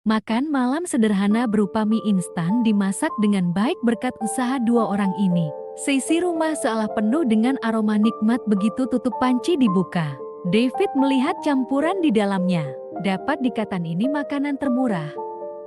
Makan malam sederhana berupa mie instan dimasak dengan baik berkat usaha dua orang ini. Seisi rumah seolah penuh dengan aroma nikmat begitu tutup panci dibuka. David melihat campuran di dalamnya. Dapat dikatakan ini makanan termurah,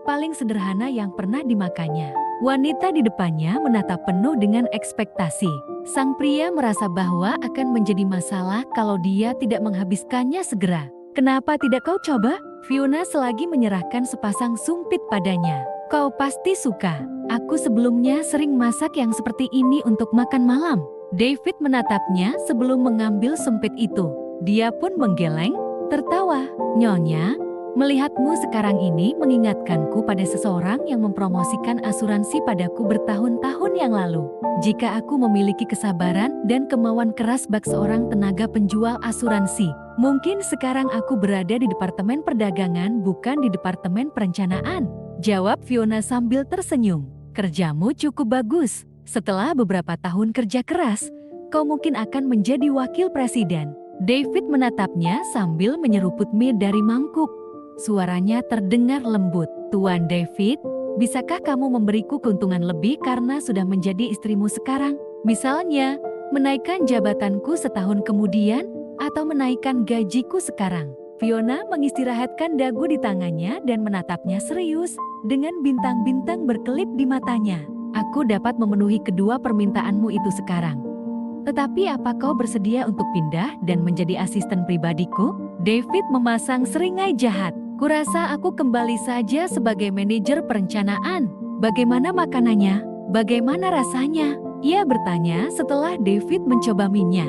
paling sederhana yang pernah dimakannya. Wanita di depannya menatap penuh dengan ekspektasi. Sang pria merasa bahwa akan menjadi masalah kalau dia tidak menghabiskannya segera. "Kenapa tidak kau coba?" Fiona selagi menyerahkan sepasang sumpit padanya. "Kau pasti suka. Aku sebelumnya sering masak yang seperti ini untuk makan malam." David menatapnya sebelum mengambil sumpit itu. Dia pun menggeleng, tertawa. "Nyonya, melihatmu sekarang ini mengingatkanku pada seseorang yang mempromosikan asuransi padaku bertahun-tahun yang lalu. Jika aku memiliki kesabaran dan kemauan keras bak seorang tenaga penjual asuransi, mungkin sekarang aku berada di Departemen Perdagangan bukan di Departemen Perencanaan," jawab Fiona sambil tersenyum. "Kerjamu cukup bagus. Setelah beberapa tahun kerja keras, kau mungkin akan menjadi wakil presiden." David menatapnya sambil menyeruput mie dari mangkuk. Suaranya terdengar lembut. "Tuan David, bisakah kamu memberiku keuntungan lebih karena sudah menjadi istrimu sekarang? Misalnya, menaikkan jabatanku setahun kemudian atau menaikkan gajiku sekarang?" Fiona mengistirahatkan dagu di tangannya dan menatapnya serius dengan bintang-bintang berkelip di matanya. "Aku dapat memenuhi kedua permintaanmu itu sekarang. Tetapi apa kau bersedia untuk pindah dan menjadi asisten pribadiku?" David memasang seringai jahat. "Kurasa aku kembali saja sebagai manajer perencanaan. Bagaimana makanannya? Bagaimana rasanya?" ia bertanya setelah David mencoba mie-nya.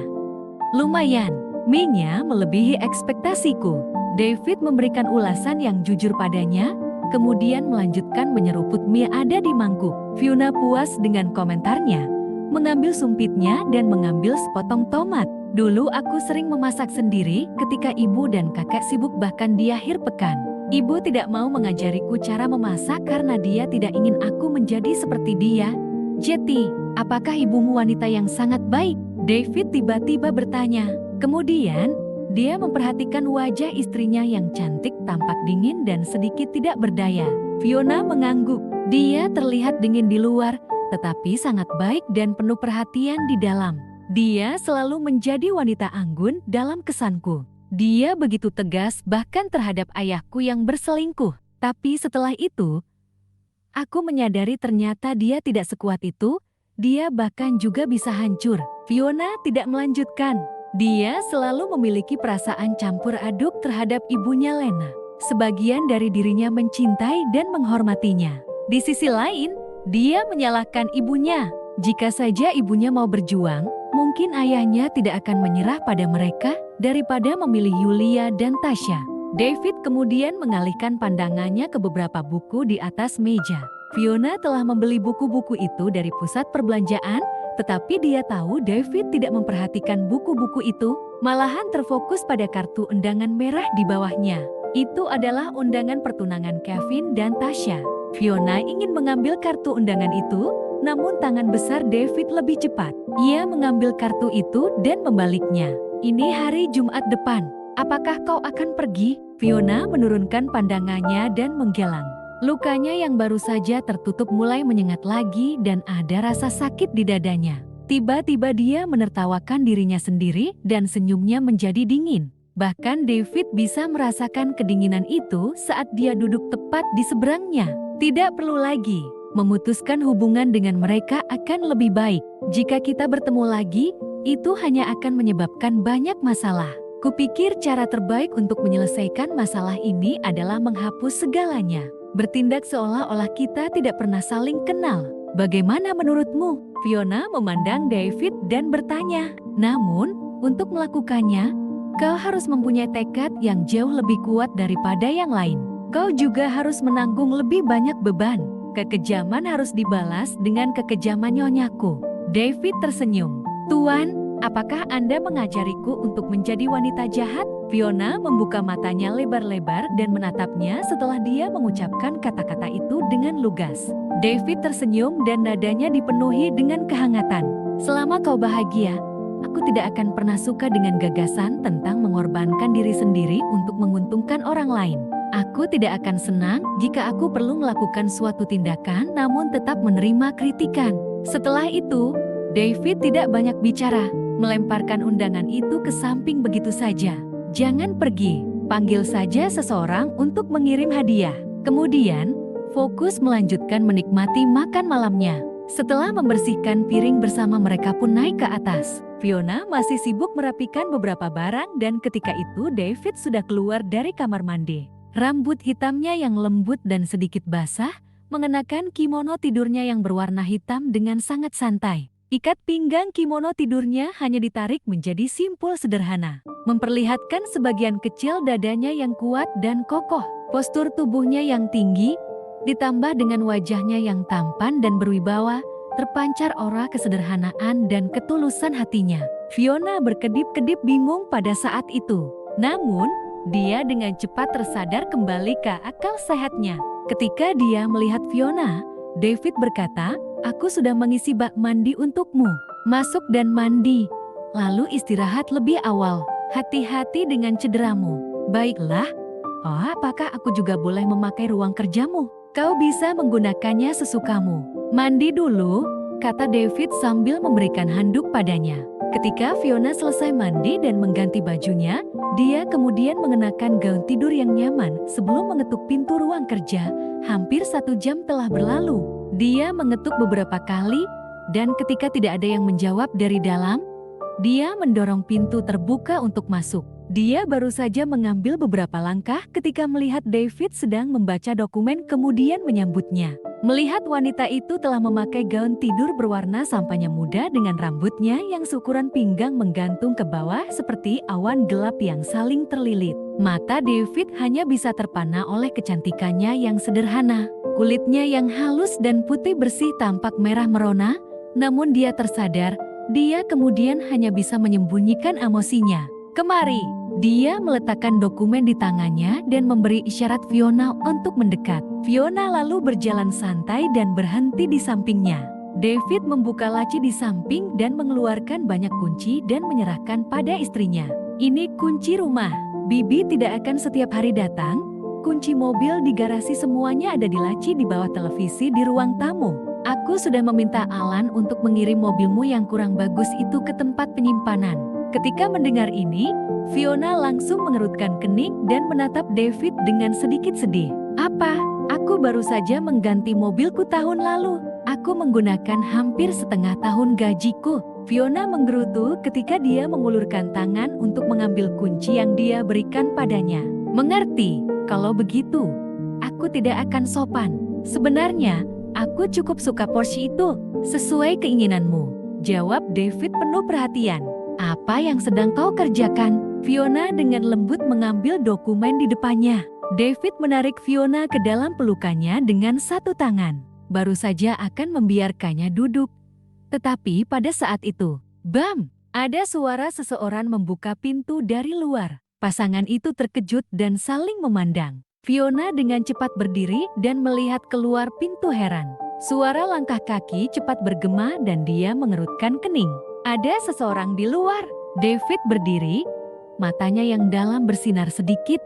"Lumayan, mie-nya melebihi ekspektasiku." David memberikan ulasan yang jujur padanya, kemudian melanjutkan menyeruput mie ada di mangkuk. Fiona puas dengan komentarnya, mengambil sumpitnya dan mengambil sepotong tomat. "Dulu aku sering memasak sendiri ketika ibu dan kakak sibuk bahkan di akhir pekan. Ibu tidak mau mengajariku cara memasak karena dia tidak ingin aku menjadi seperti dia." "Jetty, apakah ibumu wanita yang sangat baik?" David tiba-tiba bertanya. Kemudian, dia memperhatikan wajah istrinya yang cantik, tampak dingin dan sedikit tidak berdaya. Fiona mengangguk. Dia terlihat dingin di luar, tetapi sangat baik dan penuh perhatian di dalam. "Dia selalu menjadi wanita anggun dalam kesanku. Dia begitu tegas bahkan terhadap ayahku yang berselingkuh. Tapi setelah itu, aku menyadari ternyata dia tidak sekuat itu. Dia bahkan juga bisa hancur." Fiona tidak melanjutkan. Dia selalu memiliki perasaan campur aduk terhadap ibunya Lena. Sebagian dari dirinya mencintai dan menghormatinya. Di sisi lain, dia menyalahkan ibunya. Jika saja ibunya mau berjuang, mungkin ayahnya tidak akan menyerah pada mereka daripada memilih Yulia dan Tasha. David kemudian mengalihkan pandangannya ke beberapa buku di atas meja. Fiona telah membeli buku-buku itu dari pusat perbelanjaan, tetapi dia tahu David tidak memperhatikan buku-buku itu, malahan terfokus pada kartu undangan merah di bawahnya. Itu adalah undangan pertunangan Kevin dan Tasha. Fiona ingin mengambil kartu undangan itu, namun tangan besar David lebih cepat. Ia mengambil kartu itu dan membaliknya. "Ini hari Jumat depan. Apakah kau akan pergi?" Fiona menurunkan pandangannya dan menggelang. Lukanya yang baru saja tertutup mulai menyengat lagi dan ada rasa sakit di dadanya. Tiba-tiba dia menertawakan dirinya sendiri dan senyumnya menjadi dingin. Bahkan David bisa merasakan kedinginan itu saat dia duduk tepat di seberangnya. "Tidak perlu lagi. Memutuskan hubungan dengan mereka akan lebih baik. Jika kita bertemu lagi, itu hanya akan menyebabkan banyak masalah. Kupikir cara terbaik untuk menyelesaikan masalah ini adalah menghapus segalanya. Bertindak seolah-olah kita tidak pernah saling kenal. Bagaimana menurutmu?" Fiona memandang David dan bertanya. "Namun, untuk melakukannya, kau harus mempunyai tekad yang jauh lebih kuat daripada yang lain. Kau juga harus menanggung lebih banyak beban. Kekejaman harus dibalas dengan kekejaman nyonyaku." David tersenyum. "Tuan, apakah Anda mengajariku untuk menjadi wanita jahat?" Fiona membuka matanya lebar-lebar dan menatapnya setelah dia mengucapkan kata-kata itu dengan lugas. David tersenyum dan nadanya dipenuhi dengan kehangatan. "Selama kau bahagia, aku tidak akan pernah suka dengan gagasan tentang mengorbankan diri sendiri untuk menguntungkan orang lain. Aku tidak akan senang jika aku perlu melakukan suatu tindakan namun tetap menerima kritikan. Setelah itu, David tidak banyak bicara, melemparkan undangan itu ke samping begitu saja. Jangan pergi, panggil saja seseorang untuk mengirim hadiah. Kemudian, fokus melanjutkan menikmati makan malamnya. Setelah membersihkan piring bersama, mereka pun naik ke atas. Fiona masih sibuk merapikan beberapa barang dan ketika itu David sudah keluar dari kamar mandi. Rambut hitamnya yang lembut dan sedikit basah, mengenakan kimono tidurnya yang berwarna hitam dengan sangat santai. Ikat pinggang kimono tidurnya hanya ditarik menjadi simpul sederhana, memperlihatkan sebagian kecil dadanya yang kuat dan kokoh. Postur tubuhnya yang tinggi, ditambah dengan wajahnya yang tampan dan berwibawa, terpancar aura kesederhanaan dan ketulusan hatinya. Fiona berkedip-kedip bingung pada saat itu. Namun, dia dengan cepat tersadar kembali ke akal sehatnya. Ketika dia melihat Fiona, David berkata, "Aku sudah mengisi bak mandi untukmu. Masuk dan mandi, lalu istirahat lebih awal. Hati-hati dengan cederamu." "Baiklah. Oh, apakah aku juga boleh memakai ruang kerjamu? Kau bisa menggunakannya sesukamu. Mandi dulu," kata David sambil memberikan handuk padanya. Ketika Fiona selesai mandi dan mengganti bajunya, dia kemudian mengenakan gaun tidur yang nyaman sebelum mengetuk pintu ruang kerja. Hampir 1 jam telah berlalu. Dia mengetuk beberapa kali dan ketika tidak ada yang menjawab dari dalam, dia mendorong pintu terbuka untuk masuk. Dia baru saja mengambil beberapa langkah ketika melihat David sedang membaca dokumen kemudian menyambutnya. Melihat wanita itu telah memakai gaun tidur berwarna sampahnya muda dengan rambutnya yang seukuran pinggang menggantung ke bawah seperti awan gelap yang saling terlilit. Mata David hanya bisa terpana oleh kecantikannya yang sederhana. Kulitnya yang halus dan putih bersih tampak merah merona, namun dia tersadar, dia kemudian hanya bisa menyembunyikan emosinya. "Kemari." Dia meletakkan dokumen di tangannya dan memberi isyarat Fiona untuk mendekat. Fiona lalu berjalan santai dan berhenti di sampingnya. David membuka laci di samping dan mengeluarkan banyak kunci dan menyerahkan pada istrinya. "Ini kunci rumah. Bibi tidak akan setiap hari datang. Kunci mobil di garasi semuanya ada di laci di bawah televisi di ruang tamu. Aku sudah meminta Alan untuk mengirim mobilmu yang kurang bagus itu ke tempat penyimpanan." Ketika mendengar ini, Fiona langsung mengerutkan kening dan menatap David dengan sedikit sedih. "Apa? Aku baru saja mengganti mobilku tahun lalu. Aku menggunakan hampir setengah tahun gajiku." Fiona menggerutu ketika dia mengulurkan tangan untuk mengambil kunci yang dia berikan padanya. "Mengerti, kalau begitu, aku tidak akan sopan. Sebenarnya, aku cukup suka Porsche itu, sesuai keinginanmu," jawab David penuh perhatian. "Apa yang sedang kau kerjakan?" Fiona dengan lembut mengambil dokumen di depannya. David menarik Fiona ke dalam pelukannya dengan satu tangan. Baru saja akan membiarkannya duduk. Tetapi pada saat itu, bam! Ada suara seseorang membuka pintu dari luar. Pasangan itu terkejut dan saling memandang. Fiona dengan cepat berdiri dan melihat keluar pintu heran. Suara langkah kaki cepat bergema dan dia mengerutkan kening. Ada seseorang di luar. David berdiri, matanya yang dalam bersinar sedikit,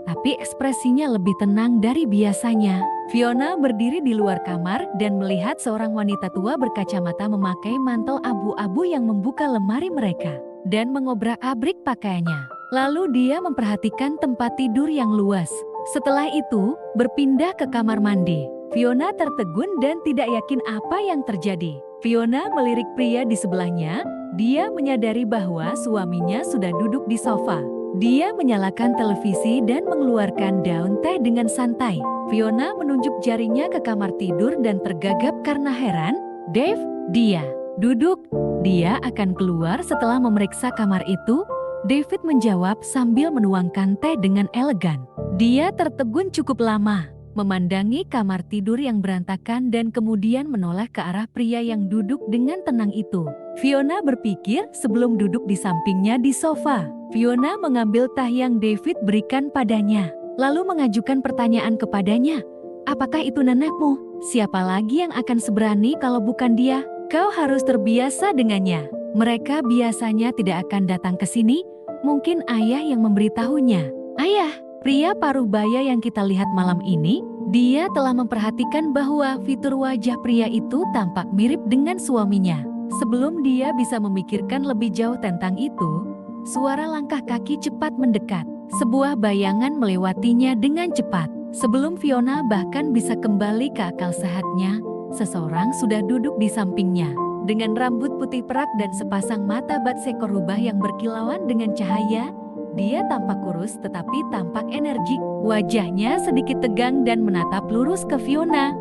tapi ekspresinya lebih tenang dari biasanya. Fiona berdiri di luar kamar dan melihat seorang wanita tua berkacamata memakai mantel abu-abu yang membuka lemari mereka dan mengobrak-abrik pakaiannya. Lalu dia memperhatikan tempat tidur yang luas. Setelah itu, berpindah ke kamar mandi. Fiona tertegun dan tidak yakin apa yang terjadi. Fiona melirik pria di sebelahnya. Dia menyadari bahwa suaminya sudah duduk di sofa. Dia menyalakan televisi dan mengeluarkan daun teh dengan santai. Fiona menunjuk jarinya ke kamar tidur dan tergagap karena heran. "Dave, dia duduk. Dia akan keluar setelah memeriksa kamar itu." David menjawab sambil menuangkan teh dengan elegan. Dia tertegun cukup lama, memandangi kamar tidur yang berantakan dan kemudian menoleh ke arah pria yang duduk dengan tenang itu. Fiona berpikir sebelum duduk di sampingnya di sofa. Fiona mengambil teh yang David berikan padanya, lalu mengajukan pertanyaan kepadanya. "Apakah itu nenekmu? Siapa lagi yang akan seberani kalau bukan dia? Kau harus terbiasa dengannya. Mereka biasanya tidak akan datang ke sini. Mungkin ayah yang memberitahunya." "Ayah?" Pria paruh baya yang kita lihat malam ini, dia telah memperhatikan bahwa fitur wajah pria itu tampak mirip dengan suaminya. Sebelum dia bisa memikirkan lebih jauh tentang itu, suara langkah kaki cepat mendekat. Sebuah bayangan melewatinya dengan cepat. Sebelum Fiona bahkan bisa kembali ke akal sehatnya, seseorang sudah duduk di sampingnya. Dengan rambut putih perak dan sepasang mata bat seekor rubah yang berkilauan dengan cahaya, dia tampak kurus tetapi tampak energik. Wajahnya sedikit tegang dan menatap lurus ke Fiona.